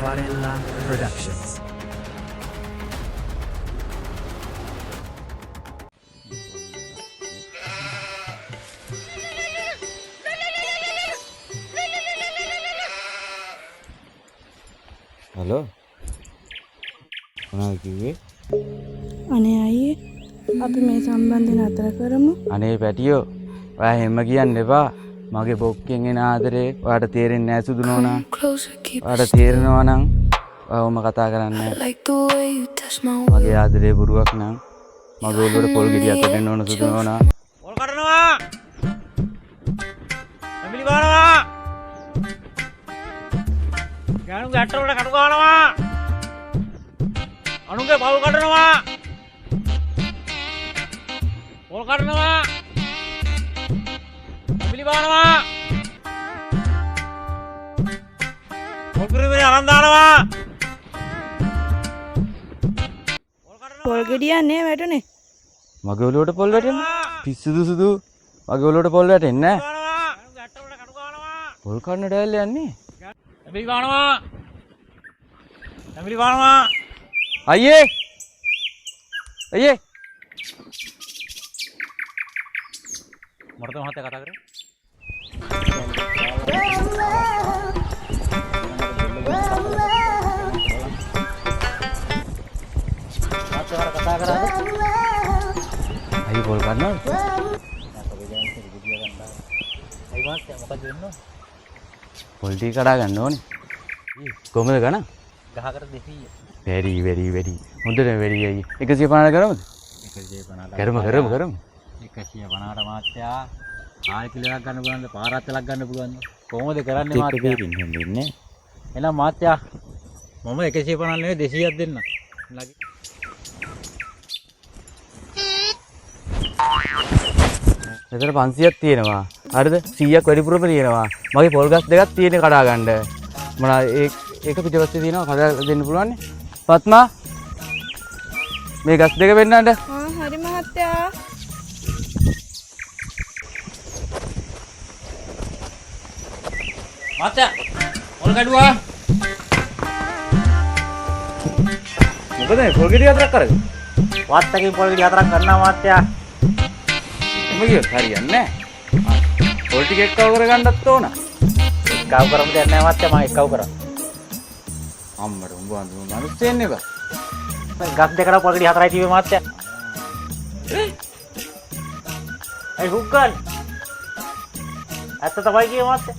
Varela Productions. Hello මොනවද කිව්වේ? අනේ අයියේ අපි මේ සම්බන්ධයෙන් අතර කරමු. අනේ පැටියෝ ඔයා හැම කියන්න එපා. මගේ බොක්කෙන් එන ආදරේ ඔයාට තේරෙන්නේ නැහැ සුදු නෝනා. ඔයාට තේරෙනවා නම් ඔයාවම කතා කරන්නේ මගේ ආදරේ බොරුවක් නම් මගේ ඔළුවට පොල් ගෙඩියක් දෙන්න ඕන සුදු නෝනා. පොල් කඩනවා. ඇමිලි බානවා. ගානු ගැට්ට වලට කටු ගන්නවා. අනුගේ පොල් කඩනවා. පොල් කඩනවා. ඇමිලි බානවා. පොල් කිරිමේ අරන් දානවා. පොල් ගෙඩියක් නේ වැටුනේ. මගේ ඔළුවට පොල් වැටෙන්නේ පිස්සුදු සුදු. මගේ ඔළුවට පොල් වැටෙන්නේ නැහැ. ගැට්ට වලට කටු ගන්නවා. පොල් කන්න ඩැල්ල යන්නේ. ඇමිලි බානවා. ඇමිලි බානවා. අයියේ අයියේ මරත මහත්තයා කතා කරේ. මහත්තයා කතා කරාද? අයියේ පොල් කන්නවද? අයි මහත්තයා මොකද වෙන්නේ? පොල් ටික කඩා ගන්න ඕනේ. කොහමද ගණන්? ගහකට 200. වැඩි හොඳට වැඩි අයියේ 150 කරමුද? 150. කරමු 150ට මාත්‍යා ආල් කිලෝයක් ගන්න පුළුවන්ද? පාරාත්තලක් ගන්න පුළුවන්ද? කොහොමද කරන්නේ මාත්‍යා? දෙන්නේ එහෙනම් මාත්‍යා මම 150 නෙවෙයි 200ක් දෙන්න. ලගි. මෙතන 500ක් තියෙනවා. හරිද? 100ක් වැඩිපුරම තියෙනවා. මගේ පොල් ගස් දෙකක් තියෙන කඩා ගන්න. මොනවා ඒක පිටපස්සේ තියෙනවා කඩා දෙන්න පුළුවන් නේ. පත්මා මේ ගස් දෙක වෙන්නන්න. හරි මහත්තයා. මාත්‍යා පොල් කඩුවා. මොකද මේ පොල් ගෙඩි හතරක් කරගෙන? වාත්තකින් පොල් ගෙඩි 4ක් ගන්නවා මාත්‍යා. එම කියොත් හරියන්නේ නැහැ. පොල් ටික එක්කව කරගන්නත් ඕන. එක්කව කරමු දෙයක් නැහැ මාත්‍යා මම එක්කව කරා. අම්මට උඹ මිනිස්සෙන් නේ බා. ගස් දෙකට පොල් ගෙඩි 4යි තිබේ මාත්‍යා. ඒ හුක්කන්. ඇත්ත තමයි කියේ මාත්‍යා.